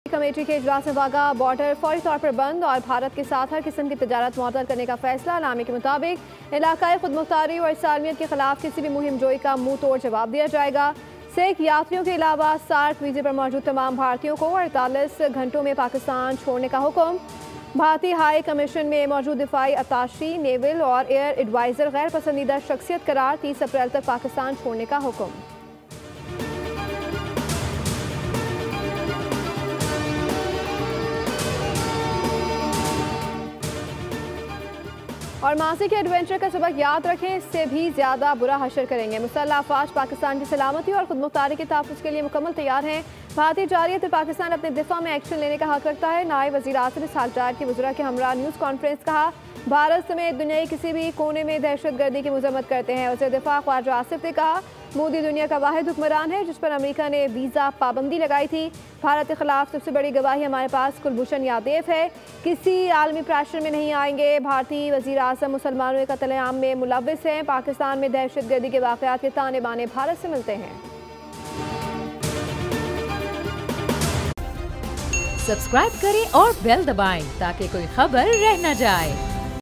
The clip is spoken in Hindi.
कमेटी के इजलास में वाक़ा बॉर्डर फौरी तौर पर बंद और भारत के साथ हर किस्म की तजारत मुअत्तल करने का फैसला। नामे के मुताबिक इलाकाई खुदमुख्तारी और सालमियत के खिलाफ किसी भी मुहिम जोई का मुंह तोड़ जवाब दिया जाएगा। सिख यात्रियों के अलावा सार्क वीज़े पर मौजूद तमाम भारतीयों को 48 घंटों में पाकिस्तान छोड़ने का हुक्म। भारतीय हाई कमीशन में मौजूद दिफाई अताशी, नेवल और एयर एडवाइज़र गैर पसंदीदा शख्सियत करार। 30 अप्रैल तक पाकिस्तान छोड़ने का हुक्म। और मासी के एडवेंचर का सबक याद रखें, इससे भी ज़्यादा बुरा हशर करेंगे। मुसल्लह अफवाज पाकिस्तान की सलामती और खुदमुख्तारी के तहफ़्फ़ुज़ के लिए मुकम्मल तैयार हैं। भारतीय जारियत में पाकिस्तान अपने दिफा में एक्शन लेने का हक रखता है। नायब वज़ीर आज़म ने सालजार के वज़रा के हमरा न्यूज़ कॉन्फ्रेंस कहा, भारत समेत दुनिया के किसी भी कोने में दहशत गर्दी की मज़म्मत करते हैं। वज़ीर दिफा ख्वाजा आसिफ ने कहा, मोदी दुनिया का वाहिद हुक्मरान है जिस पर अमेरिका ने वीज़ा पाबंदी लगाई थी। भारत के खिलाफ सबसे बड़ी गवाही हमारे पास कुलभूषण यादव है। किसी आलमी प्रेशर में नहीं आएंगे। भारतीय वज़ीर आज़म मुसलमानों के कत्लेआम में मुलव्विस हैं। पाकिस्तान में दहशत गर्दी के वाक़यात के ताने बाने भारत से मिलते हैं। सब्सक्राइब करें और बेल दबाएं ताकि कोई खबर रह न जाए।